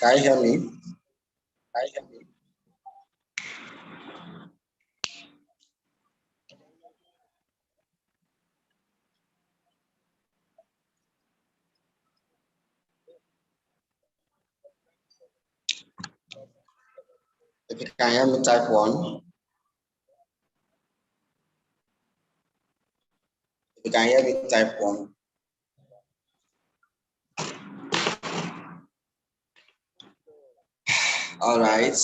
Can you hear me? If you can hear me, type 1. If you can hear me, type 1. All right.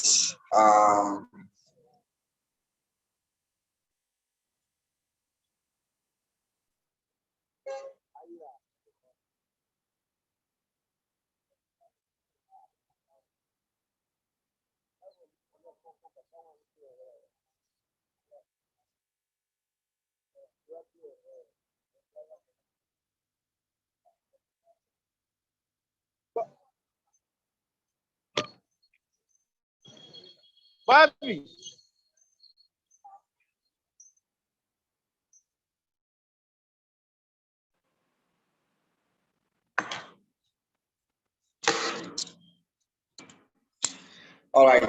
Bobby. All right.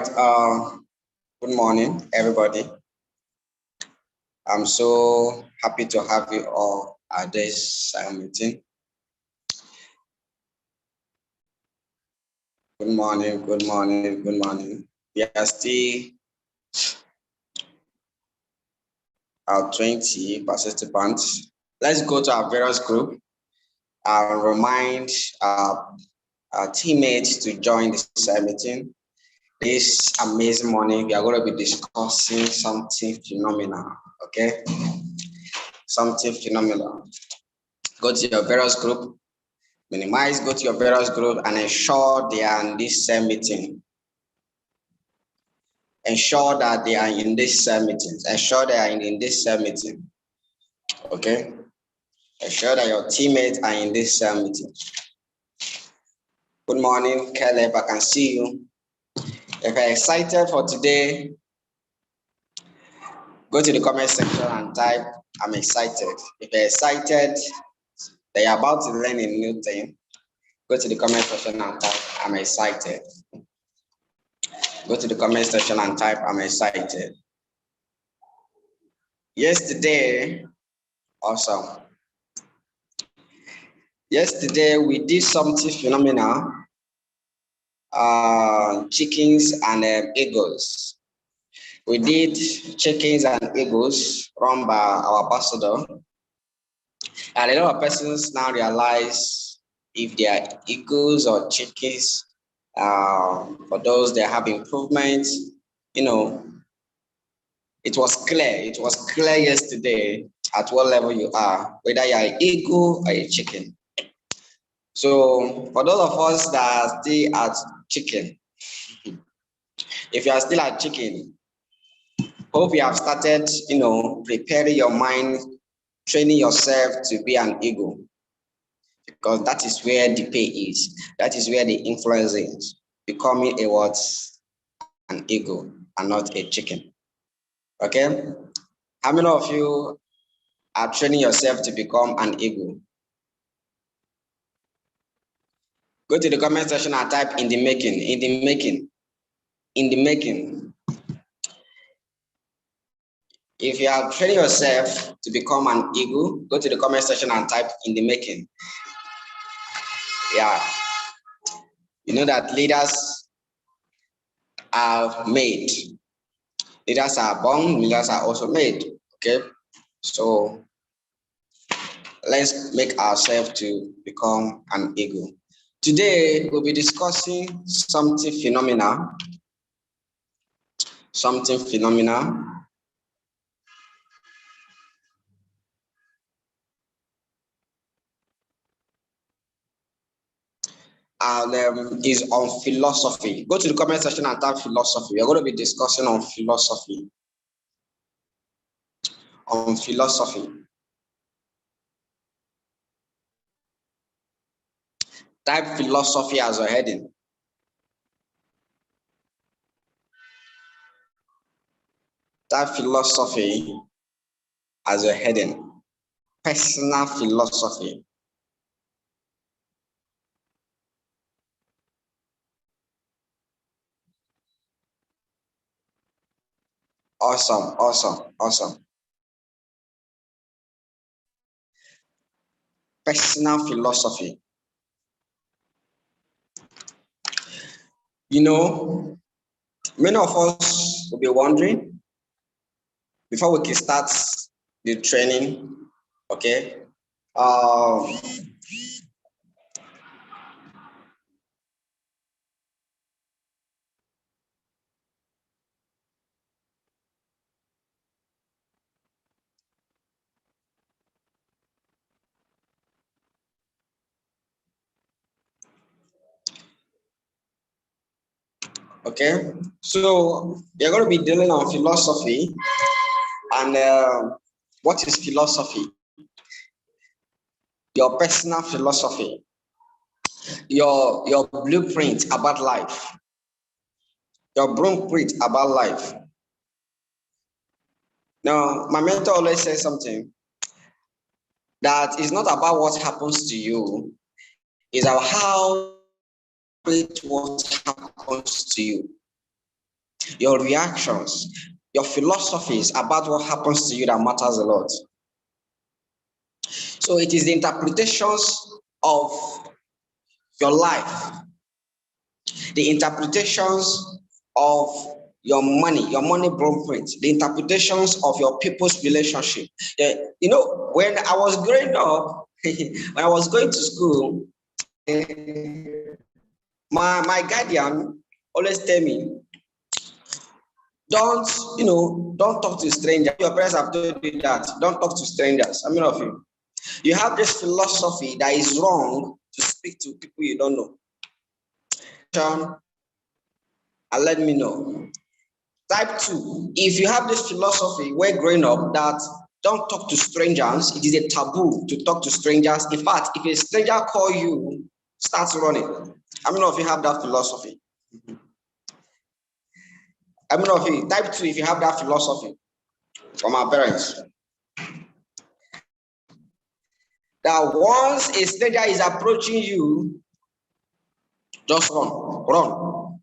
Good morning, everybody. I'm so happy to have you all at this meeting. Good morning, good morning, good morning. We are still 20 participants. Let's go to our various group and remind our teammates to join this meeting. This amazing morning, we are going to be discussing something phenomenal, okay? Something phenomenal. Go to your various group, minimize, go to your various group and ensure they are in this meeting. Ensure that they are in this meeting. Ensure they are in this meeting, okay? Ensure that your teammates are in this meeting. Good morning, Caleb, I can see you. If you're excited for today, go to the comment section and type, I'm excited. If you're excited that you're about to learn a new thing, go to the comment section and type, I'm excited. Go to the comment section and type, I'm excited. Yesterday, awesome. Yesterday, we did something phenomenal. Chickens and eagles. We did chickens and eagles run by our ambassador. And a lot of persons now realize if they are eagles or chickens, for those that have improvements, you know, it was clear. It was clear yesterday at what level you are, whether you are an eagle or a chicken. So for those of us that are still at chicken, if you are still at chicken, hope you have started, preparing your mind, training yourself to be an eagle. Because that is where the pay is. That is where the influence is. Becoming a what? An eagle and not a chicken. Okay? How many of you are training yourself to become an eagle? Go to the comment section and type in the making, in the making, in the making. If you are training yourself to become an eagle, go to the comment section and type in the making. Yeah. You know that leaders are made. Leaders are born, leaders are also made. Okay. So let's make ourselves to become an eagle. Today, we'll be discussing something phenomenal. Something phenomenal. And is on philosophy. Go to the comment section and type philosophy. We're going to be discussing on philosophy. On philosophy. Type philosophy as a heading. Type philosophy as a heading. Personal philosophy. Awesome, awesome, awesome. Personal philosophy. You know, many of us will be wondering before we can start the training, okay? Okay, so you're going to be dealing on philosophy and what is philosophy? Your personal philosophy, your blueprint about life, your blueprint about life. Now, my mentor always says something that is not about what happens to you, it's about how what happens to you. Your reactions, your philosophies about what happens to you that matters a lot. So it is the interpretations of your life, the interpretations of your money blueprint, the interpretations of your people's relationship. You know, when I was growing up, when I was going to school, my guardian always tell me, don't talk to strangers. Your parents have told you that. Don't talk to strangers. I mean, of you. You have this philosophy that is wrong to speak to people you don't know. And let me know. Type 2, if you have this philosophy where growing up that don't talk to strangers, it is a taboo to talk to strangers. In fact, if a stranger call you, start running. I mean, if you have that philosophy. I mean, if you type 2, if you have that philosophy from our parents. That once a stranger is approaching you, just run.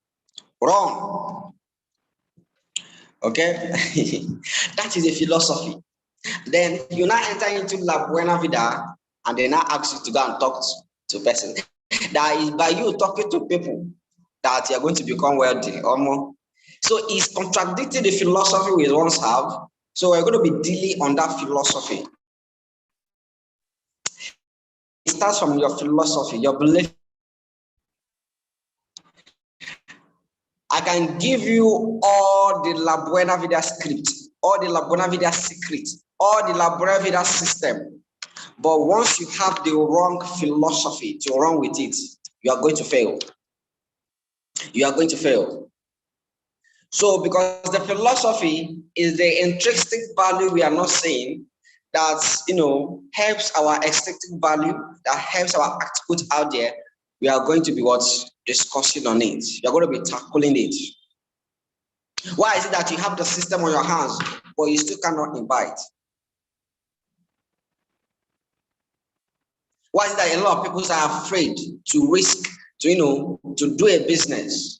Okay, that is a philosophy. Then you now enter into La Buena Vida and they now ask you to go and talk to person. That is by you talking to people that you're going to become wealthy or more. So it's contradicting the philosophy we once have. So we're going to be dealing on that philosophy. It starts from your philosophy, your belief. I can give you all the La Buena Vida script, all the La Buena Vida secret, all the La Buena Vida system. But once you have the wrong philosophy to run with it, you are going to fail. You are going to fail. So because the philosophy is the intrinsic value we are not saying that, helps our extrinsic value, that helps our output out there, we are going to be discussing on it. You're going to be tackling it. Why is it that you have the system on your hands, but you still cannot invite? Why is it that a lot of people are afraid to risk, to do a business?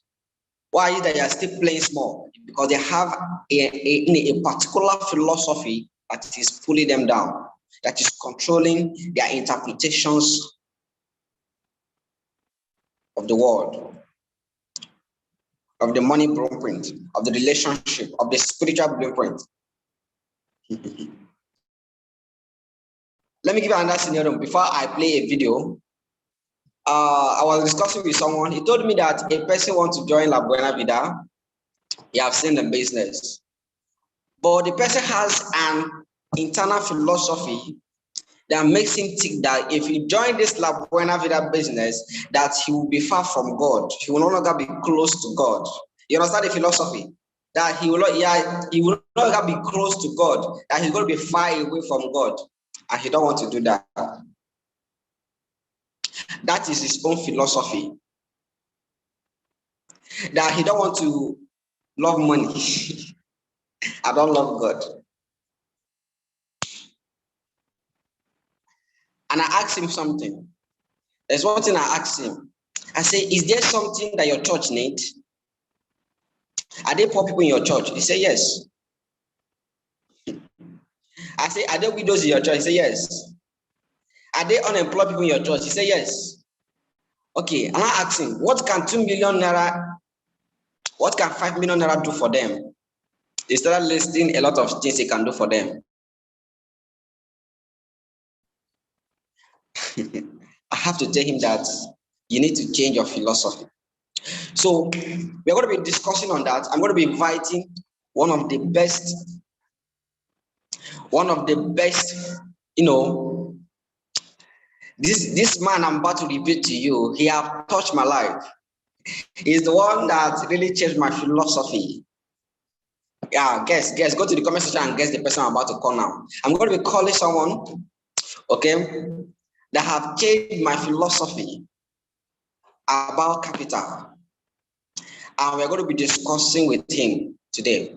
Why is it that they are still playing small? Because they have a particular philosophy that is pulling them down, that is controlling their interpretations of the world, of the money blueprint, of the relationship, of the spiritual blueprint. Let me give you another scenario before I play a video. I was discussing with someone. He told me that a person wants to join La Buena Vida. He has seen the business, but the person has an internal philosophy that makes him think that if he join this La Buena Vida business, that he will be far from God. He will no longer be close to God. You understand the philosophy? That he will no longer be close to God, that he's going to be far away from God. And he don't want to do that. That is his own philosophy. That he don't want to love money. I don't love God. And I asked him something. There's one thing I asked him. I say, is there something that your church needs? Are there poor people in your church? He said, yes. I say, are there widows in your church? He said, yes. Are they unemployed people in your church? He said, yes. Okay, and I asked him, what can 2 million naira, what can 5 million naira do for them? He started listing a lot of things he can do for them. I have to tell him that you need to change your philosophy. So we're going to be discussing on that. I'm going to be inviting one of the best, this man I'm about to reveal to you, he have touched my life. He's the one that really changed my philosophy. Yeah, guess, go to the comment section and guess the person I'm about to call now. I'm going to be calling someone, okay, that have changed my philosophy about capital. And we're going to be discussing with him today.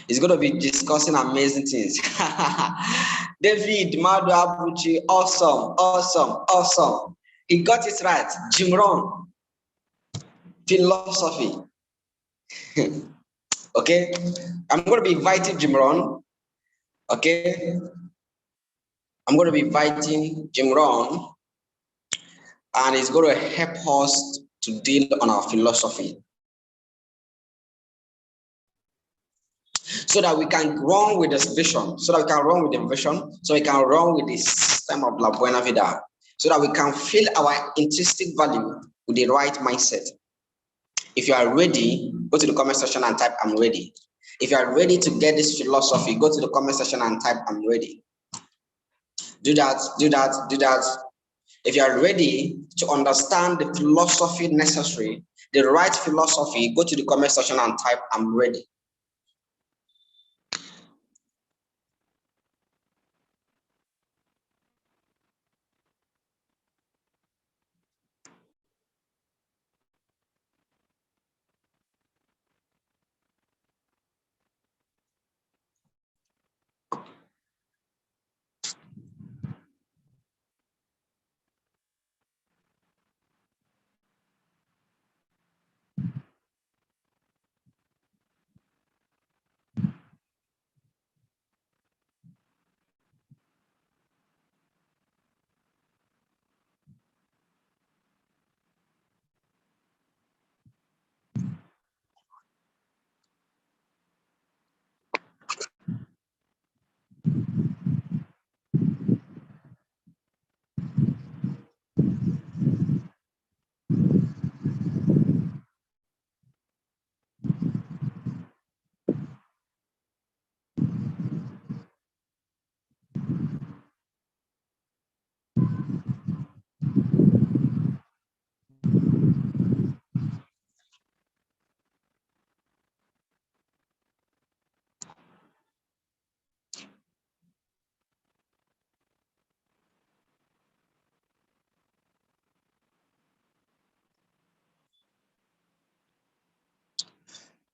He's going to be discussing amazing things. David Madu Abuchi, awesome. He got it right. Jim Rohn, philosophy. Okay, I'm going to be inviting Jim Rohn. Okay, I'm going to be inviting Jim Rohn, and he's going to help us to deal on our philosophy, so that we can run with this vision, so we can run with the system of La Buena Vida, so that we can fill our intrinsic value with the right mindset. If you are ready, go to the comment section and type, I'm ready. If you are ready to get this philosophy, go to the comment section and type, I'm ready. Do that. If you are ready to understand the philosophy necessary, the right philosophy, go to the comment section and type, I'm ready.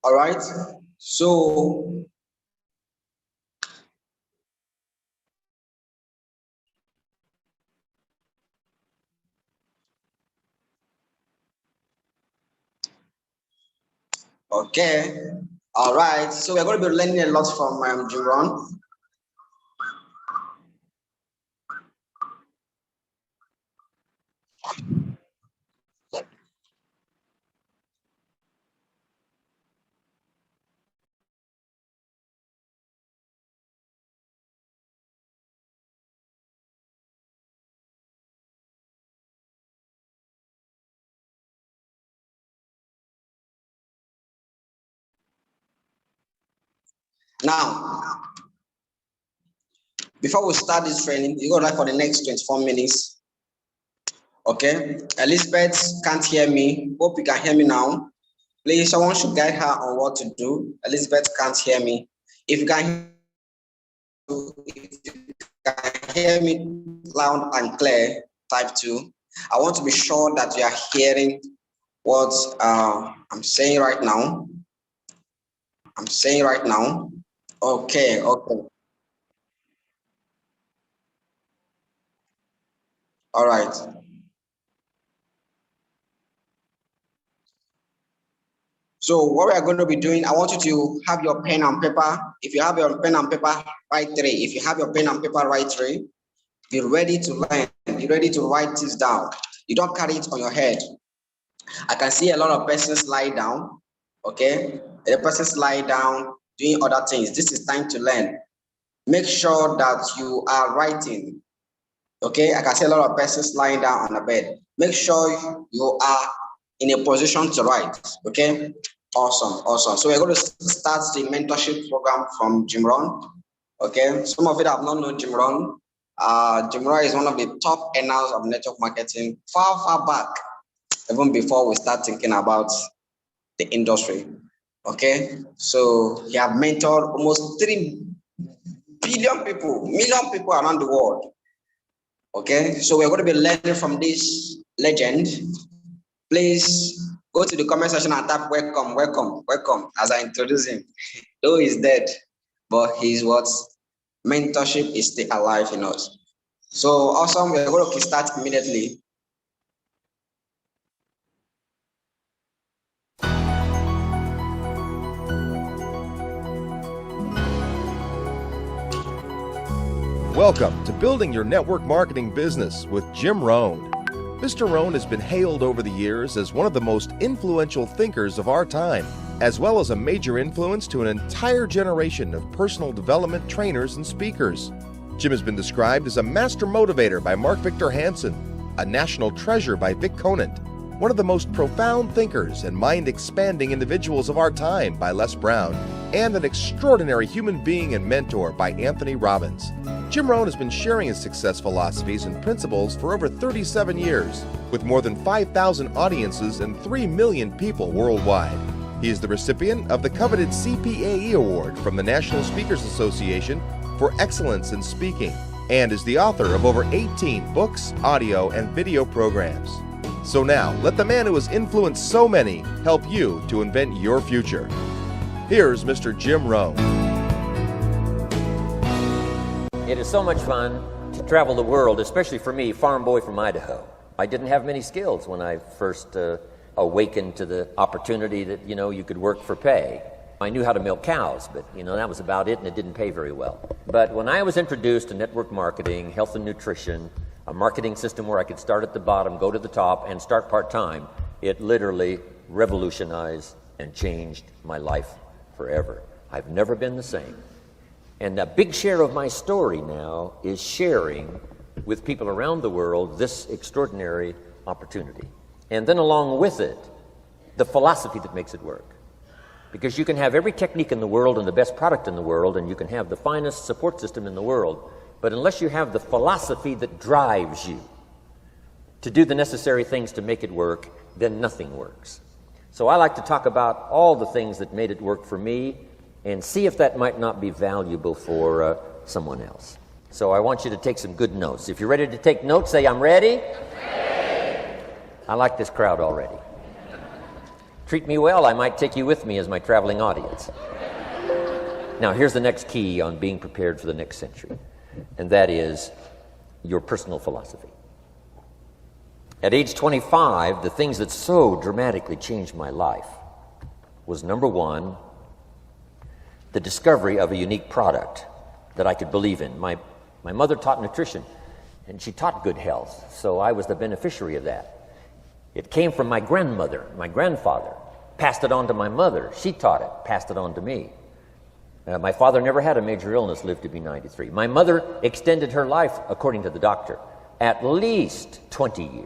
All right, so okay, all right, so we're going to be learning a lot from Jim Rohn. Now, before we start this training, you go right for the next 24 minutes. Okay, Elizabeth can't hear me. Hope you can hear me now. Please, someone should guide her on what to do. Elizabeth can't hear me. If you can hear me loud and clear, type 2. I want to be sure that you are hearing what I'm saying right now. Okay. All right. So what we are going to be doing, I want you to have your pen and paper. If you have your pen and paper, write 3. If you have your pen and paper, write 3. Be ready to learn. Be ready to write this down. You don't carry it on your head. I can see a lot of persons lie down. Okay, the persons lie down doing other things. This is time to learn. Make sure that you are writing. Okay, I can see a lot of persons lying down on the bed. Make sure you are in a position to write. Okay, awesome. So we're going to start the mentorship program from Jim Rohn. Okay, some of you have not known Jim Rohn. Jim Rohn is one of the top earners of network marketing far back, even before we start thinking about the industry. Okay, so he have mentored almost 3 million people around the world. Okay, so we're going to be learning from this legend. Please go to the comment section and type welcome as I introduce him. Though he's dead, but his mentorship is still alive in us. So awesome, we're going to start immediately. Welcome to Building Your Network Marketing Business with Jim Rohn. Mr. Rohn has been hailed over the years as one of the most influential thinkers of our time, as well as a major influence to an entire generation of personal development trainers and speakers. Jim has been described as a master motivator by Mark Victor Hansen, a national treasure by Vic Conant, one of the most profound thinkers and mind-expanding individuals of our time by Les Brown, and an extraordinary human being and mentor by Anthony Robbins. Jim Rohn has been sharing his success philosophies and principles for over 37 years, with more than 5,000 audiences and 3 million people worldwide. He is the recipient of the coveted CPAE Award from the National Speakers Association for excellence in speaking, and is the author of over 18 books, audio, and video programs. So now, let the man who has influenced so many help you to invent your future. Here's Mr. Jim Rohn. It is so much fun to travel the world, especially for me, farm boy from Idaho. I didn't have many skills when I first awakened to the opportunity that, you could work for pay. I knew how to milk cows, but, that was about it, and it didn't pay very well. But when I was introduced to network marketing, health and nutrition, a marketing system where I could start at the bottom, go to the top, and start part-time, it literally revolutionized and changed my life forever. I've never been the same. And a big share of my story now is sharing with people around the world this extraordinary opportunity. And then along with it, the philosophy that makes it work. Because you can have every technique in the world and the best product in the world, and you can have the finest support system in the world, but unless you have the philosophy that drives you to do the necessary things to make it work, then nothing works. So I like to talk about all the things that made it work for me and see if that might not be valuable for someone else. So I want you to take some good notes. If you're ready to take notes, say, I'm ready. I like this crowd already. Treat me well, I might take you with me as my traveling audience. Now, here's the next key on being prepared for the next century, and that is your personal philosophy. At age 25, the things that so dramatically changed my life was, number one, the discovery of a unique product that I could believe in. My mother taught nutrition, and she taught good health, so I was the beneficiary of that. It came from my grandmother. My grandfather passed it on to my mother. She taught it, passed it on to me. My father never had a major illness, lived to be 93. My mother extended her life, according to the doctor, at least 20 years.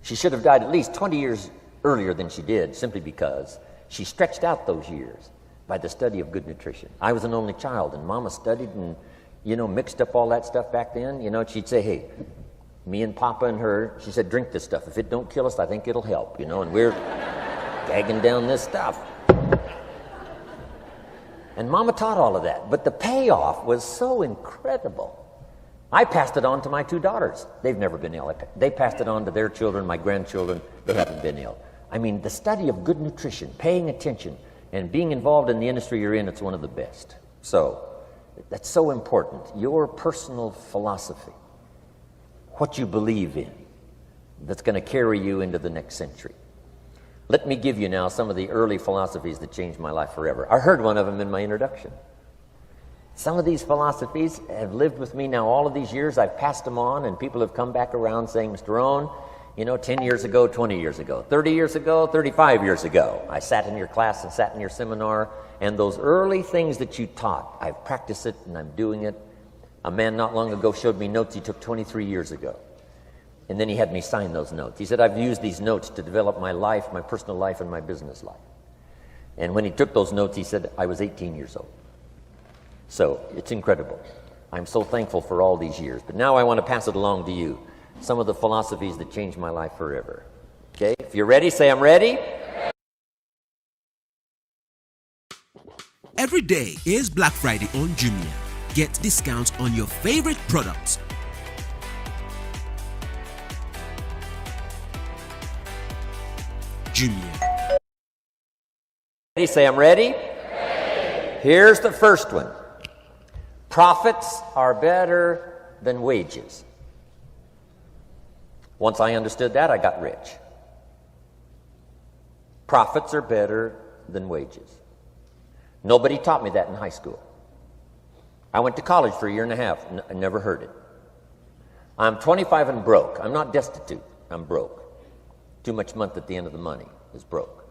She should have died at least 20 years earlier than she did, simply because she stretched out those years by the study of good nutrition. I was an only child, and Mama studied and, mixed up all that stuff back then. She'd say, hey, me and Papa and her, she said, drink this stuff. If it don't kill us, I think it'll help, and we're gagging down this stuff. And Mama taught all of that, but the payoff was so incredible. I passed it on to my 2 daughters. They've never been ill. They passed it on to their children, my grandchildren. They haven't been ill. I mean, the study of good nutrition, paying attention, and being involved in the industry you're in, it's one of the best. So, that's so important. Your personal philosophy, what you believe in, that's going to carry you into the next century. Let me give you now some of the early philosophies that changed my life forever. I heard one of them in my introduction. Some of these philosophies have lived with me now all of these years. I've passed them on, and people have come back around saying, Mr. Rohn, 10 years ago, 20 years ago, 30 years ago, 35 years ago, I sat in your class and sat in your seminar, and those early things that you taught, I've practiced it and I'm doing it. A man not long ago showed me notes he took 23 years ago. And then he had me sign those notes. He said, I've used these notes to develop my life, my personal life, and my business life. And when he took those notes, he said, I was 18 years old. So it's incredible. I'm so thankful for all these years. But now I want to pass it along to you. Some of the philosophies that changed my life forever. Okay? If you're ready, say I'm ready. Every day is Black Friday on Jumia. Get discounts on your favorite products. Jumia. Ready? Say I'm ready. Here's the first one. Profits are better than wages. Once I understood that, I got rich. Profits are better than wages. Nobody taught me that in high school. I went to college for a year and a half. I never heard it. I'm 25 and broke. I'm not destitute. I'm broke. Too much month at the end of the money is broke.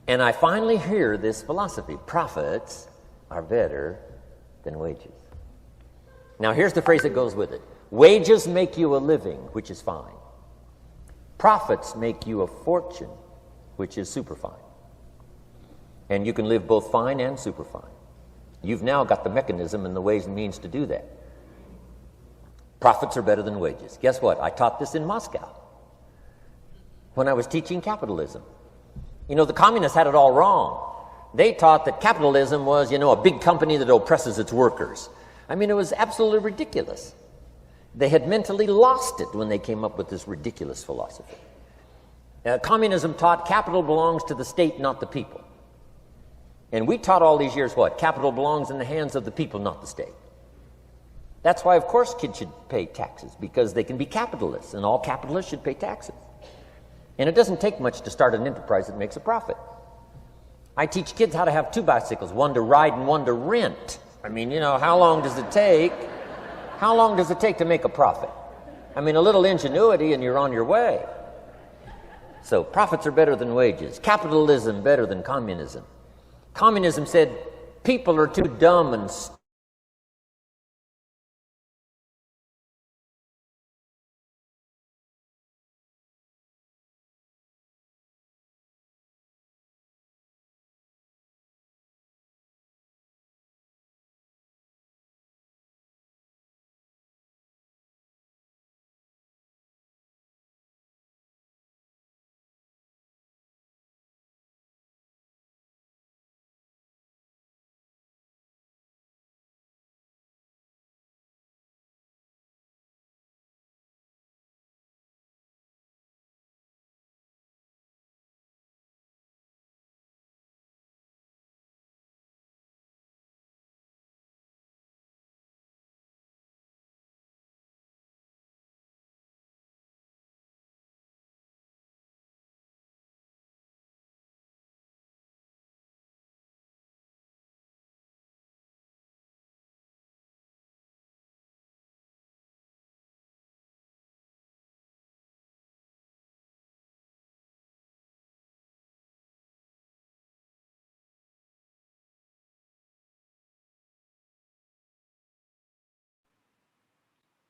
And I finally hear this philosophy. Profits are better than wages. Now here's the phrase that goes with it. Wages make you a living, which is fine. Profits make you a fortune, which is super fine. And you can live both fine and super fine. You've now got the mechanism and the ways and means to do that. Profits are better than wages. Guess what? I taught this in Moscow when I was teaching capitalism. The communists had it all wrong. They taught that capitalism was, a big company that oppresses its workers. I mean, it was absolutely ridiculous. They had mentally lost it when they came up with this ridiculous philosophy. Communism taught capital belongs to the state, not the people. And we taught all these years what? Capital belongs in the hands of the people, not the state. That's why, of course, kids should pay taxes, because they can be capitalists, and all capitalists should pay taxes. And it doesn't take much to start an enterprise that makes a profit. I teach kids how to have two bicycles, one to ride and one to rent. I mean, how long does it take? How long does it take to make a profit? I mean, a little ingenuity and you're on your way. So profits are better than wages. Capitalism better than communism. Communism said people are too dumb and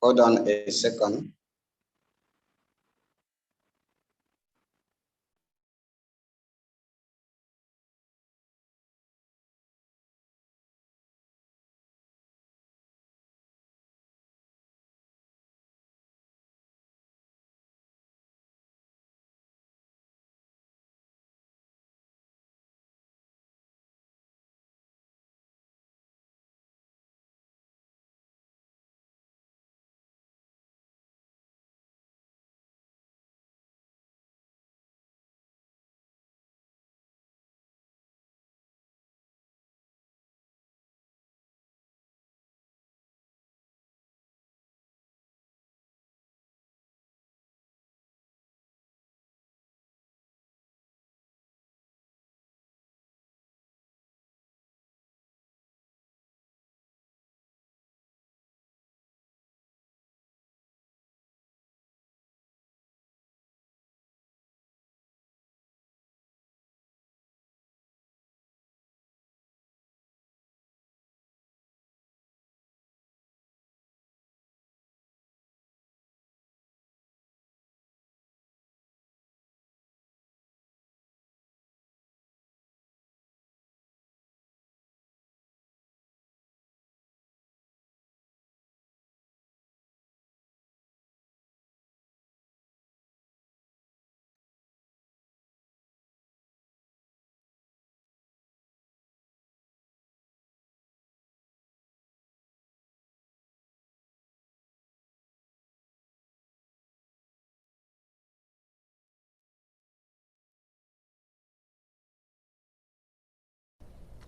Hold on a second.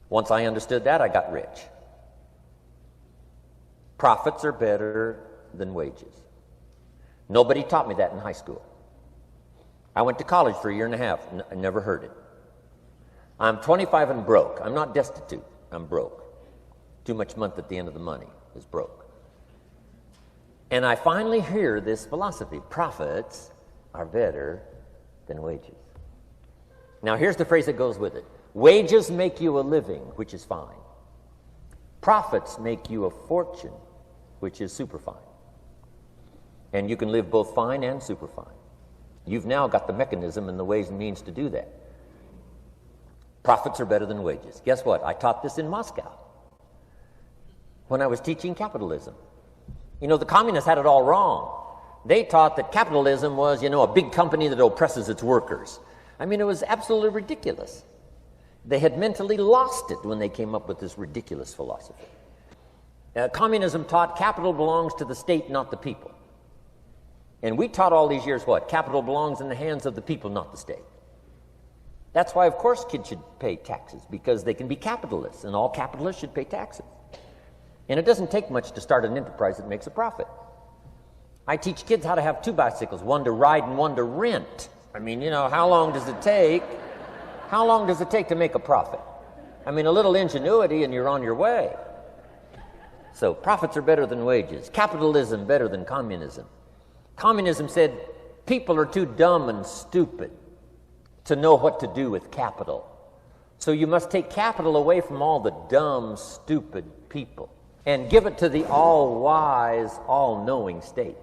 Once I understood that, I got rich. Profits are better than wages. Nobody taught me that in high school. I went to college for a year and a half. I never heard it. I'm 25 and broke. I'm not destitute. I'm broke. Too much month at the end of the money is broke. And I finally hear this philosophy: profits are better than wages. Now here's the phrase that goes with it. Wages make you a living, which is fine. Profits make you a fortune, which is superfine. And you can live both fine and superfine. You've now got the mechanism and the ways and means to do that. Profits are better than wages. Guess what? I taught this in Moscow when I was teaching capitalism. You know, the communists had it all wrong. They taught that capitalism was, a big company that oppresses its workers. I mean, it was absolutely ridiculous. They had mentally lost it when they came up with this ridiculous philosophy. Communism taught capital belongs to the state, not the people. And we taught all these years what? Capital belongs in the hands of the people, not the state. That's why, of course, kids should pay taxes, because they can be capitalists, and all capitalists should pay taxes. And it doesn't take much to start an enterprise that makes a profit. I teach kids how to have two bicycles, one to ride and one to rent. I mean, how long does it take? How long does it take to make a profit? I mean, a little ingenuity and you're on your way. So profits are better than wages. Capitalism better than communism. Communism said people are too dumb and stupid to know what to do with capital. So you must take capital away from all the dumb, stupid people and give it to the all-wise, all-knowing state.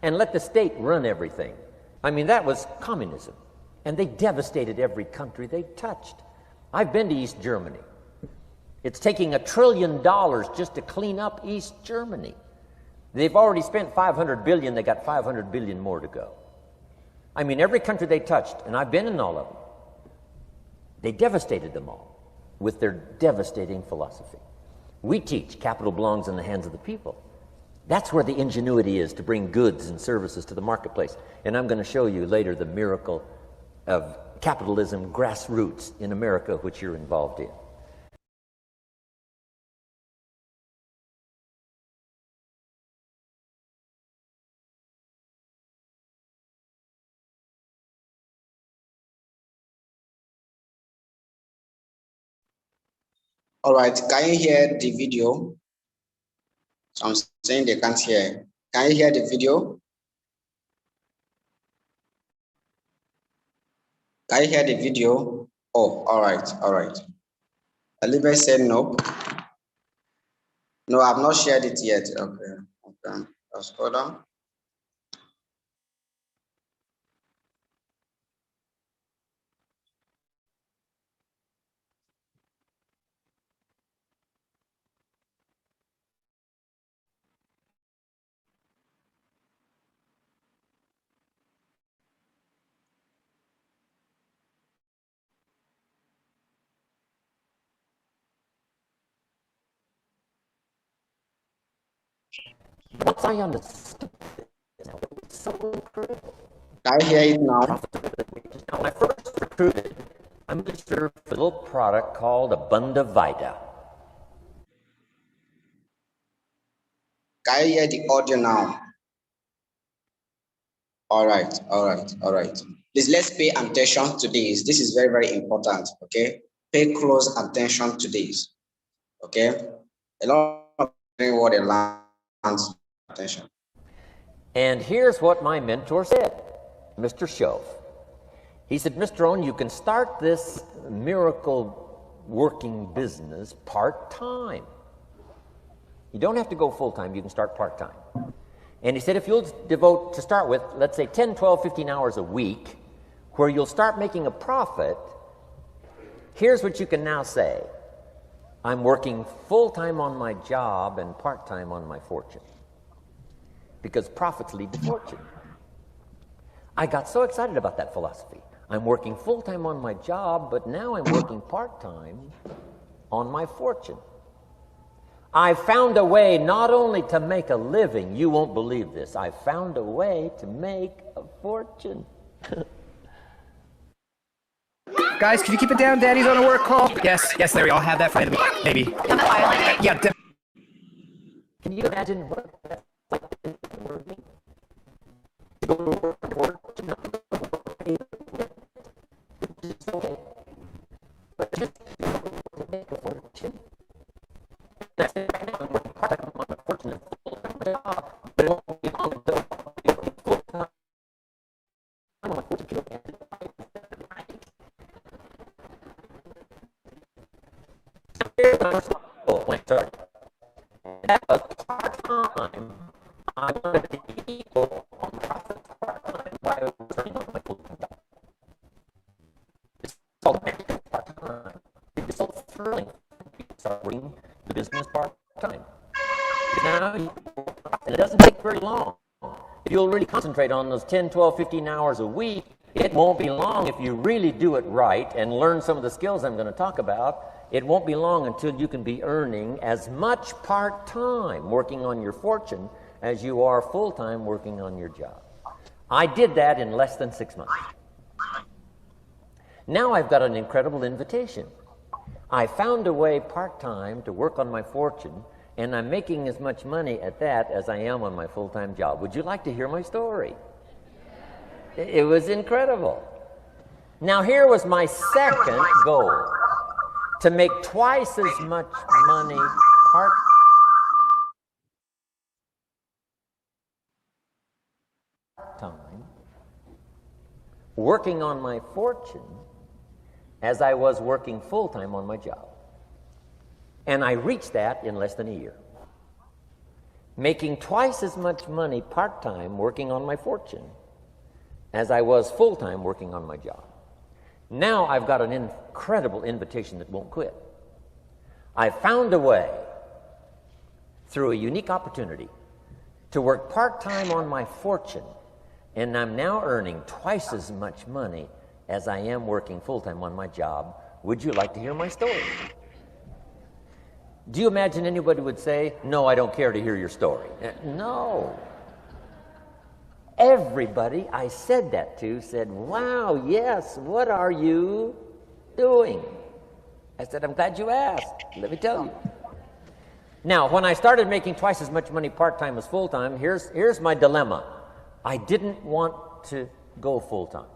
And let the state run everything. I mean, that was communism. And they devastated every country they touched. I've been to East Germany. It's taking $1 trillion just to clean up East Germany. They've already spent $500 billion. They got $500 billion more to go. I mean, every country they touched, and I've been in all of them, they devastated them all with their devastating philosophy. We teach capital belongs in the hands of the people. That's where the ingenuity is to bring goods and services to the marketplace. And I'm going to show you later the miracle of capitalism grassroots in America, which you're involved in. All right, can you hear the video? So I'm saying they can't hear. Can you hear the video? Can you hear the video? Oh, all right, all right. Elizabeth said no. No, I've not shared it yet. Okay. Let's go down. Once I understood this, it was so incredible. Can you hear it now? Now, when I first recruited, I'm going to serve a little product called Abunda Vita. Can you hear the audio now? All right. Please, let's pay attention to this. This is very, very important, okay? Pay close attention to this, okay? A lot of what they learn, attention. And here's what my mentor said, Mr. Shove. He said, Mr. Rohn, you can start this miracle working business part-time. You don't have to go full-time, you can start part-time. And he said, if you'll devote, to start with, let's say 10, 12, 15 hours a week, where you'll start making a profit, here's what you can now say. I'm working full-time on my job and part-time on my fortune. Because profits lead to fortune. I got so excited about that philosophy. I'm working full-time on my job, but now I'm working part-time on my fortune. I found a way not only to make a living, you won't believe this, I found a way to make a fortune. Guys, can you keep it down? Daddy's on a work call. Yes, there we all have that for maybe. Yeah. Can you imagine what that's like working? To go to work, to not go to work, it's okay. But just to make a fortune. That's it right now. I'm working part-time on a fortune and full-time job, but it won't be long until I'm working full-time. I'm on a fortune to get it right. When I started. That was part-time. I wanted to equal on profits part-time while I was working on my full-time job. It's called part-time. It's so thrilling to start working the business part-time. Now, and it doesn't take very long. If you'll really concentrate on those 10, 12, 15 hours a week, it won't be long if you really do it right and learn some of the skills I'm going to talk about. It won't be long until you can be earning as much part-time working on your fortune as you are full-time working on your job. I did that in less than 6 months. Now I've got an incredible invitation. I found a way part-time to work on my fortune, and I'm making as much money at that as I am on my full-time job. Would you like to hear my story? It was incredible. Now here was my second goal, to make twice as much money part-time working on my fortune as I was working full-time on my job. And I reached that in less than a year. Making twice as much money part-time working on my fortune as I was full-time working on my job. Now I've got an incredible invitation that won't quit. I found a way, through a unique opportunity, to work part-time on my fortune, and I'm now earning twice as much money as I am working full-time on my job. Would you like to hear my story? Do you imagine anybody would say, "No, I don't care to hear your story"? No. Everybody I said that to said, "Wow, yes, what are you doing?" I said, "I'm glad you asked. Let me tell you." Now, when I started making twice as much money part-time as full-time, here's my dilemma. I didn't want to go full-time.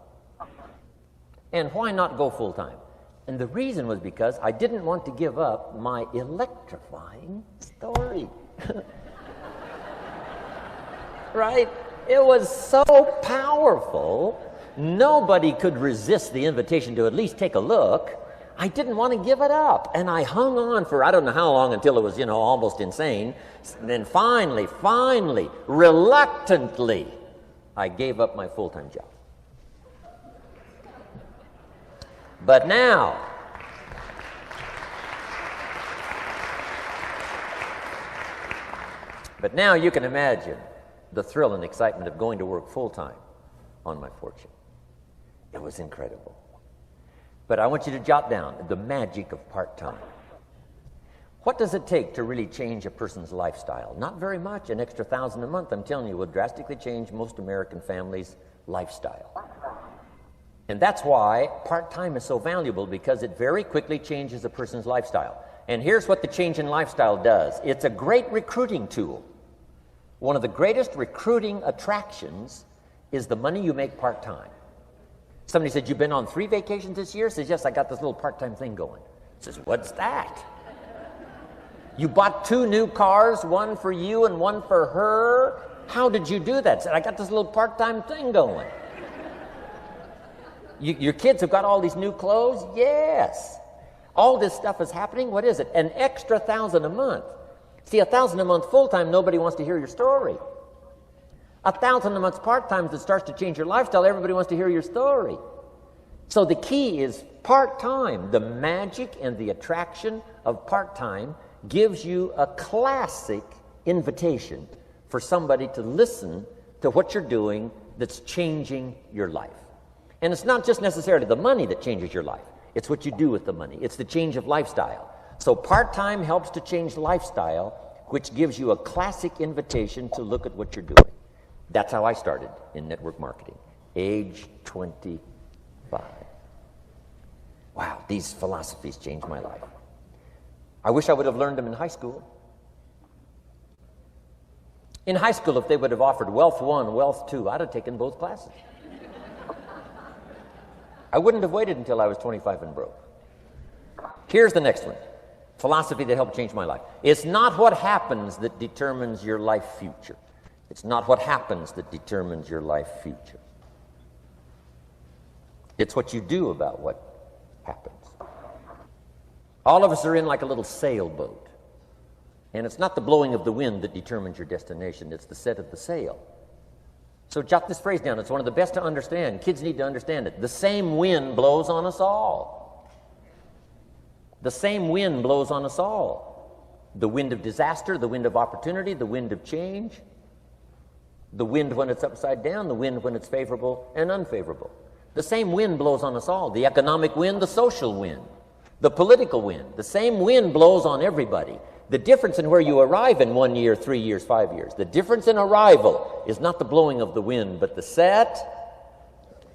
And why not go full-time? And the reason was because I didn't want to give up my electrifying story. Right? It was so powerful, nobody could resist the invitation to at least take a look. I didn't want to give it up. And I hung on for I don't know how long until it was, almost insane. And then finally, reluctantly, I gave up my full-time job. But now, you can imagine the thrill and excitement of going to work full-time on my fortune. It was incredible. But I want you to jot down the magic of part-time. What does it take to really change a person's lifestyle? Not very much. An extra $1,000 a month, I'm telling you, will drastically change most American families' lifestyle. And that's why part-time is so valuable, because it very quickly changes a person's lifestyle. And here's what the change in lifestyle does. It's a great recruiting tool. One of the greatest recruiting attractions is the money you make part-time. Somebody said, "You've been on 3 vacations this year?" Says, "Yes, I got this little part-time thing going." Says, "What's that?" "You bought 2 new cars, one for you and one for her. How did you do that?" Said, "I got this little part-time thing going." Your kids have got all these new clothes? Yes. All this stuff is happening. What is it? An extra $1,000 a month. See, $1,000 a month full-time, nobody wants to hear your story. $1,000 a month part-time that starts to change your lifestyle, everybody wants to hear your story. So the key is part-time. The magic and the attraction of part-time gives you a classic invitation for somebody to listen to what you're doing that's changing your life. And it's not just necessarily the money that changes your life. It's what you do with the money. It's the change of lifestyle. So part-time helps to change lifestyle, which gives you a classic invitation to look at what you're doing. That's how I started in network marketing, age 25. Wow, these philosophies changed my life. I wish I would have learned them in high school. In high school, if they would have offered Wealth 1, Wealth 2, I'd have taken both classes. I wouldn't have waited until I was 25 and broke. Here's the next one. Philosophy that helped change my life. It's not what happens that determines your life future. It's not what happens that determines your life future. It's what you do about what happens. All of us are in like a little sailboat. And it's not the blowing of the wind that determines your destination. It's the set of the sail. So jot this phrase down. It's one of the best to understand. Kids need to understand it. The same wind blows on us all. The same wind blows on us all. The wind of disaster, the wind of opportunity, the wind of change, the wind when it's upside down, the wind when it's favorable and unfavorable. The same wind blows on us all. The economic wind, the social wind, the political wind. The same wind blows on everybody. The difference in where you arrive in 1 year, 3 years, 5 years, the difference in arrival is not the blowing of the wind, but the set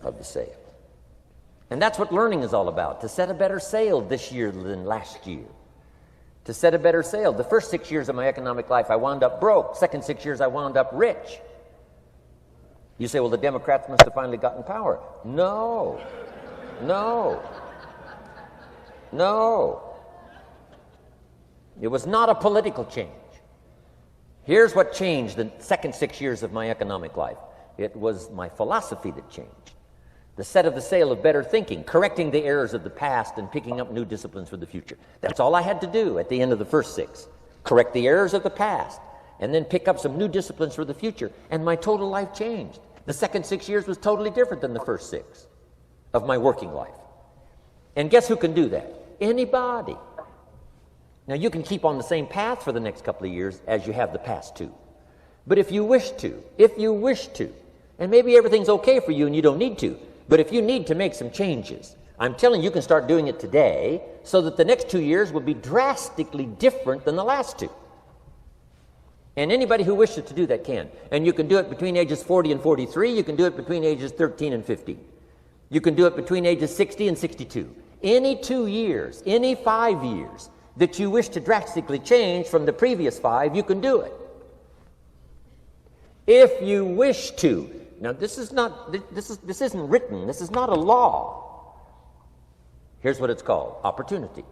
of the sail. And that's what learning is all about, to set a better sail this year than last year. To set a better sail. The first 6 years of my economic life, I wound up broke. Second 6 years, I wound up rich. You say, well, the Democrats must have finally gotten power. No. No. No. It was not a political change. Here's what changed the second 6 years of my economic life. It was my philosophy that changed. The set of the sail of better thinking, correcting the errors of the past and picking up new disciplines for the future. That's all I had to do at the end of the first 6. Correct the errors of the past and then pick up some new disciplines for the future. And my total life changed. The second 6 years was totally different than the first 6 of my working life. And guess who can do that? Anybody. Now, you can keep on the same path for the next couple of years as you have the past 2. But if you wish to, and maybe everything's okay for you and you don't need to, but if you need to make some changes, I'm telling you, you can start doing it today so that the next 2 years will be drastically different than the last 2. And anybody who wishes to do that can. And you can do it between ages 40 and 43. You can do it between ages 13 and 15. You can do it between ages 60 and 62. Any 2 years, any 5 years, that you wish to drastically change from the previous 5, you can do it. If you wish to. Now, this isn't written. This is not a law. Here's what it's called: opportunity.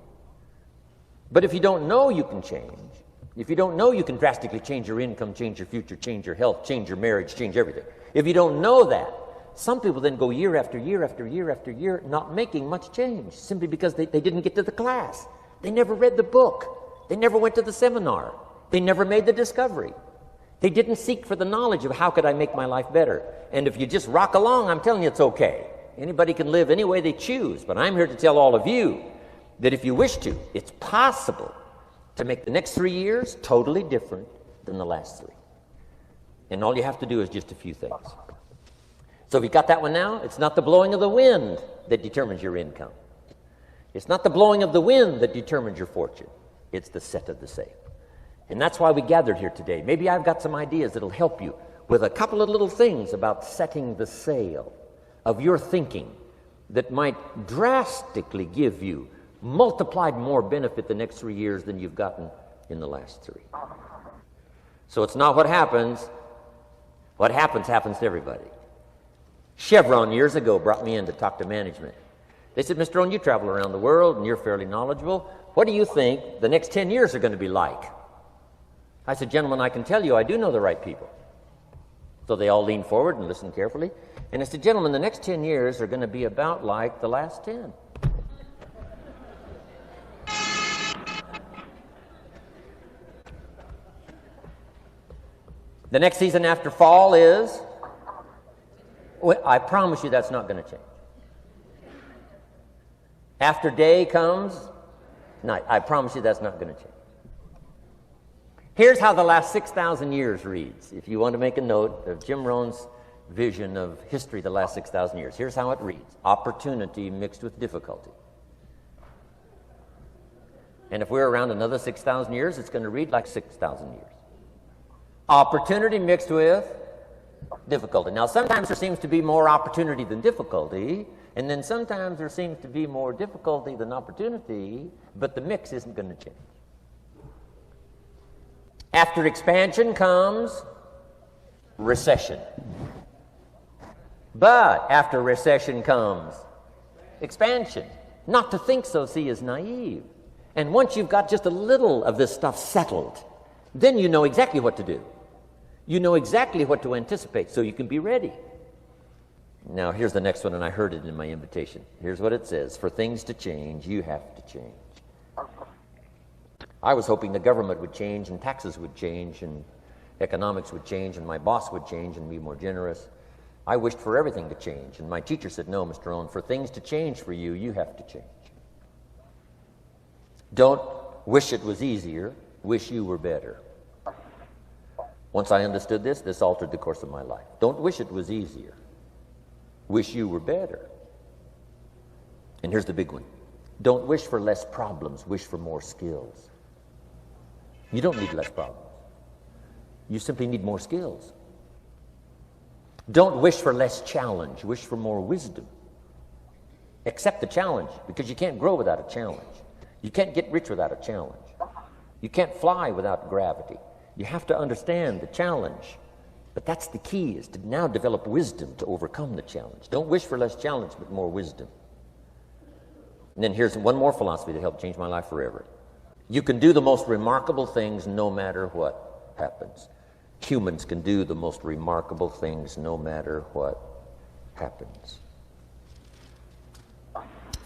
But if you don't know you can change, if you don't know you can drastically change your income, change your future, change your health, change your marriage, change everything, if you don't know that, some people then go year after year after year after year not making much change simply because they didn't get to the class. They never read the book. They never went to the seminar. They never made the discovery. They didn't seek for the knowledge of how could I make my life better. And if you just rock along, I'm telling you it's okay. Anybody can live any way they choose. But I'm here to tell all of you that if you wish to, it's possible to make the next 3 years totally different than the last 3. And all you have to do is just a few things. So if you got that one now, it's not the blowing of the wind that determines your income. It's not the blowing of the wind that determines your fortune. It's the set of the sail. And that's why we gathered here today. Maybe I've got some ideas that'll help you with a couple of little things about setting the sail of your thinking that might drastically give you multiplied more benefit the next 3 years than you've gotten in the last 3. So it's not what happens. What happens to everybody. Chevron years ago brought me in to talk to management. They said, Mr. Rohn, you travel around the world and you're fairly knowledgeable. What do you think the next 10 years are going to be like? I said, gentlemen, I can tell you I do know the right people. So they all leaned forward and listened carefully. And I said, gentlemen, the next 10 years are going to be about like the last 10. The next season after fall is, well, I promise you that's not going to change. After day comes night. I promise you that's not going to change. Here's how the last 6,000 years reads. If you want to make a note of Jim Rohn's vision of history the last 6,000 years, here's how it reads. Opportunity mixed with difficulty. And if we're around another 6,000 years, it's going to read like 6,000 years. Opportunity mixed with difficulty. Now, sometimes there seems to be more opportunity than difficulty, And then sometimes there seems to be more difficulty than opportunity, but the mix isn't going to change. After expansion comes recession. But after recession comes expansion. Not to think so, see, is naive. And once you've got just a little of this stuff settled, then you know exactly what to do. You know exactly what to anticipate, so you can be ready. Now, here's the next one, and I heard it in my invitation. Here's what it says. For things to change, you have to change. I was hoping the government would change, and taxes would change, and economics would change, and my boss would change and be more generous. I wished for everything to change, and my teacher said, no, Mr. Rohn, for things to change for you, you have to change. Don't wish it was easier, wish you were better. Once I understood this, this altered the course of my life. Don't wish it was easier, wish you were better. And here's the big one. Don't wish for less problems, wish for more skills. You don't need less problems. You simply need more skills. Don't wish for less challenge, wish for more wisdom. Accept the challenge, because you can't grow without a challenge. You can't get rich without a challenge. You can't fly without gravity. You have to understand the challenge. But that's the key, is to now develop wisdom to overcome the challenge. Don't wish for less challenge, but more wisdom. And then here's one more philosophy that helped change my life forever. You can do the most remarkable things no matter what happens. Humans can do the most remarkable things no matter what happens.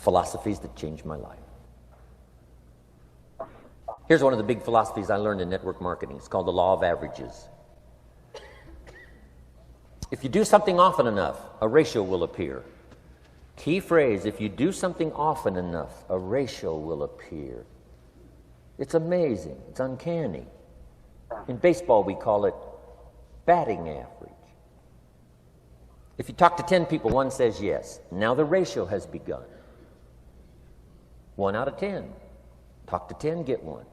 Philosophies that changed my life. Here's one of the big philosophies I learned in network marketing. It's called the law of averages. If you do something often enough, a ratio will appear. Key phrase, if you do something often enough, a ratio will appear. It's amazing. It's uncanny. In baseball, we call it batting average. If you talk to 10 people, one says yes. Now the ratio has begun. 1 out of 10. Talk to 10, get 1.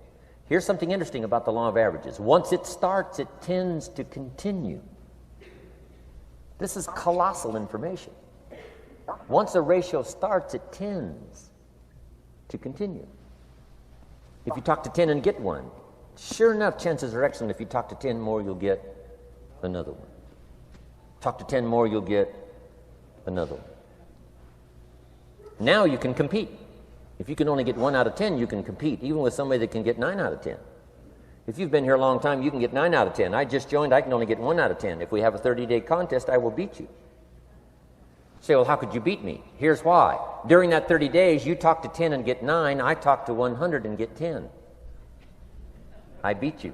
Here's something interesting about the law of averages. Once it starts, it tends to continue. This is colossal information. Once a ratio starts, it tends to continue. If you talk to 10 and get 1, sure enough, chances are excellent if you talk to 10 more, you'll get another one. Talk to 10 more, you'll get another one. Now you can compete. If you can only get 1 out of 10, you can compete, even with somebody that can get 9 out of 10. If you've been here a long time, you can get 9 out of 10. I just joined, I can only get 1 out of 10. If we have a 30-day contest, I will beat you. Say, well, how could you beat me? Here's why. During that 30 days, you talk to 10 and get 9. I talk to 100 and get 10. I beat you.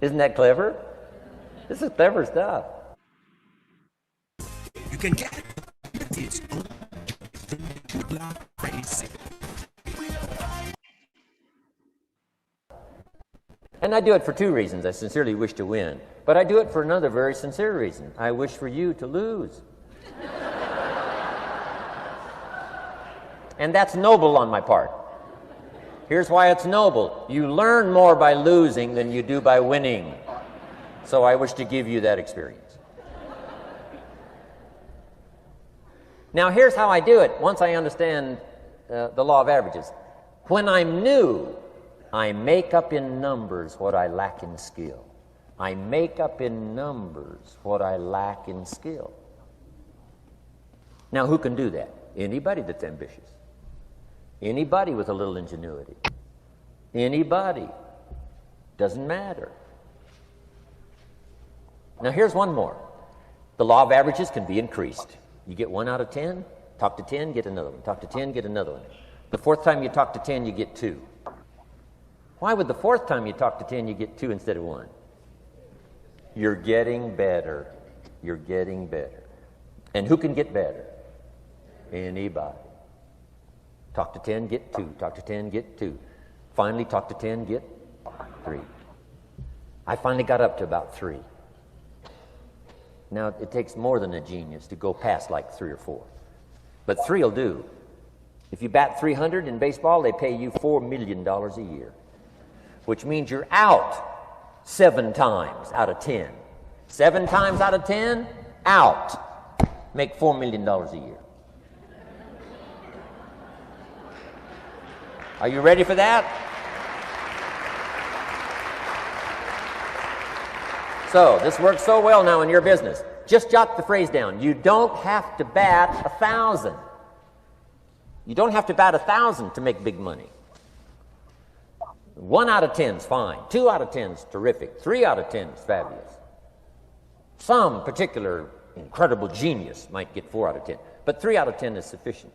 Isn't that clever? This is clever stuff. You can get it on Black Friday. And I do it for 2 reasons. I sincerely wish to win. But I do it for another very sincere reason. I wish for you to lose. And that's noble on my part. Here's why it's noble. You learn more by losing than you do by winning. So I wish to give you that experience. Now here's how I do it once I understand the law of averages. When I'm new, I make up in numbers what I lack in skill. I make up in numbers what I lack in skill. Now who can do that? Anybody that's ambitious. Anybody with a little ingenuity. Anybody. Doesn't matter. Now here's one more. The law of averages can be increased. You get 1 out of 10, talk to 10, get another one. Talk to 10, get another one. The 4th time you talk to 10, you get 2. Why would the 4th time you talk to 10, you get 2 instead of 1? You're getting better. You're getting better. And who can get better? Anybody. Talk to 10, get 2. Talk to 10, get 2. Finally, talk to 10, get 3. I finally got up to about 3. Now, it takes more than a genius to go past like 3 or 4. But 3 will do. If you bat 300 in baseball, they pay you $4 million a year, which means you're out 7 times out of 10. 7 times out of 10, out, make $4 million a year. Are you ready for that? So this works so well now in your business. Just jot the phrase down. You don't have to bat 1,000. You don't have to bat 1,000 to make big money. 1 out of 10 is fine. 2 out of 10 is terrific. 3 out of 10 is fabulous. Some particular incredible genius might get 4 out of 10, but 3 out of 10 is sufficient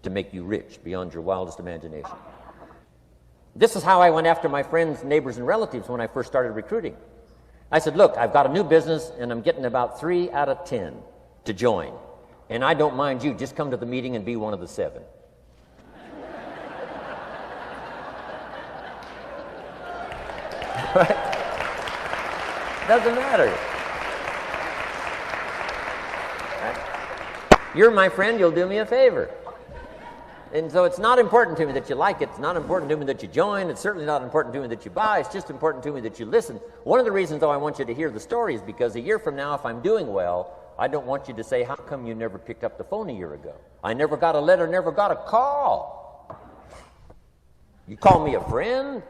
to make you rich beyond your wildest imagination. This is how I went after my friends, neighbors, and relatives when I first started recruiting. I said, look, I've got a new business, and I'm getting about 3 out of 10 to join. And I don't mind you. Just come to the meeting and be one of the 7. Right? Doesn't matter. Right? You're my friend, you'll do me a favor. And so it's not important to me that you like it. It's not important to me that you join. It's certainly not important to me that you buy. It's just important to me that you listen. One of the reasons, though, I want you to hear the story is because a year from now, if I'm doing well, I don't want you to say, how come you never picked up the phone a year ago? I never got a letter, never got a call. You call me a friend?